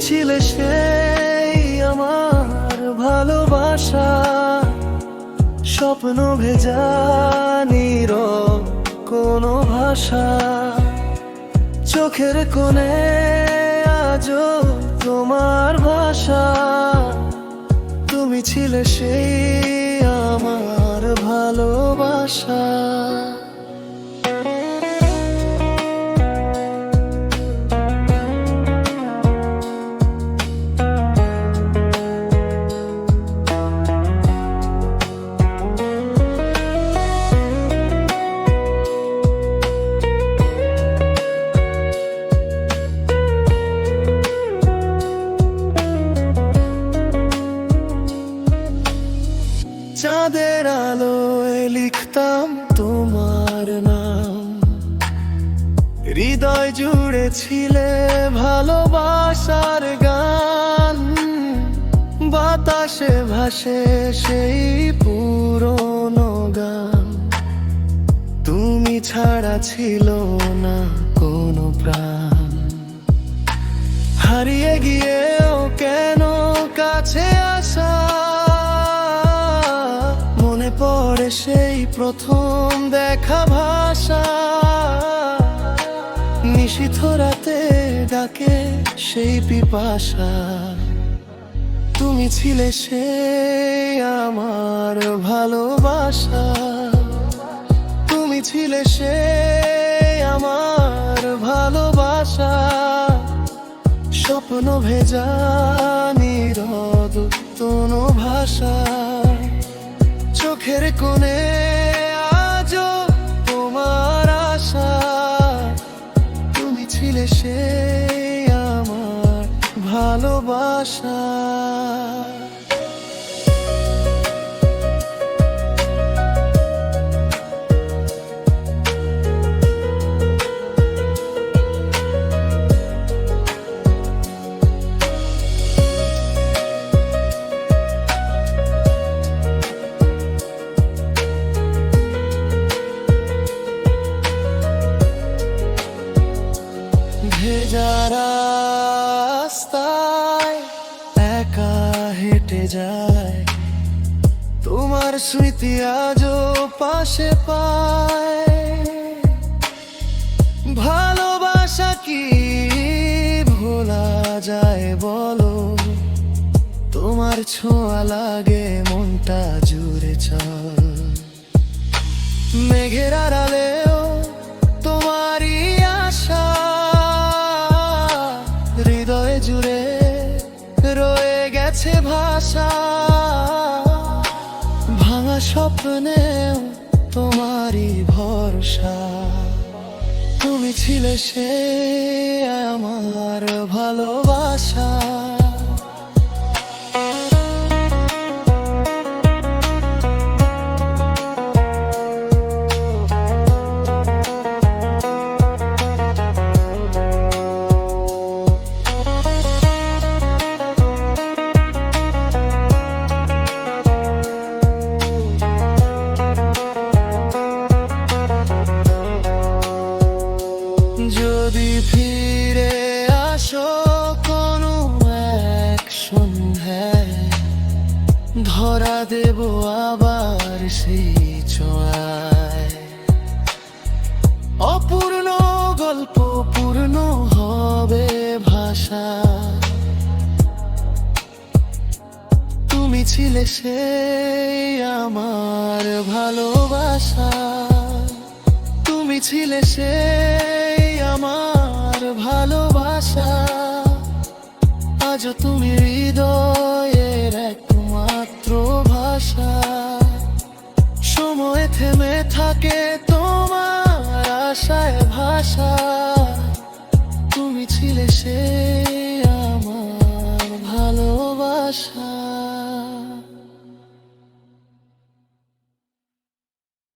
ছিলে সেই আমার ভালোবাসা, স্বপ্ন ভেজা নীরব কোনো ভাষা। চোখের কোণে আজও তোমার ভাষা, তুমি ছিলে সেই আমার ভালোবাসা। চাঁদের আলোয় লিখতাম তোমার নাম, হৃদয় জুড়ে ছিলে ভালোবাসার গান। বাতাসে ভাসে সেই পুরনো গান, তুমি ছাড়া ছিল না কোনো প্রাণ। হারিয়ে গিয়েও কেন কাছে আসা, মনে পড়ে সেই প্রথম দেখা ভাষা। নিশীথ রাতে ডাকে সেই পিপাসা, তুমি ছিলে সেই আমার ভালোবাসা। তুমি ছিলে সেই আমার ভালোবাসা, স্বপ্ন ভেজা নীরব কোনো ভাষা। চোখের কোণে আজও তোমার আশা, তুমি ছিলে সেই আমার ভালোবাসা। ভেজা রাস্তায় একা হেঁটে যায়, তোমার স্মৃতি আজও পাশে পায়। ভালোবাসা কি ভোলা যায় বলো, তোমার ছোঁয়া লাগে মনটা জুড়ে চল। মেঘের আড়ালেও তোমারই আশা, হৃদয়ে জুড়ে রয়ে গেছে ভাষা। ভাঙা স্বপ্নেও তোমারই ভরসা, তুমি ছিলে সেই আমার ভালোবাসা। যদি ফিরে আসো কোনো এক সন্ধ্যায়, ধরা দেব আবার সেই ছোঁয়ায়। অপূর্ণ গল্প পূর্ণ হবে ভাষা, তুমি ছিলে সেই আমার ভালোবাসা। তুমি ছিলে সেই আমার ভালোবাসা, আজও তুমি হৃদয়ের একমাত্র ভাষা। সময় থেমে থাকে তোমার আশায় ভাষা, তুমি ছিলে সেই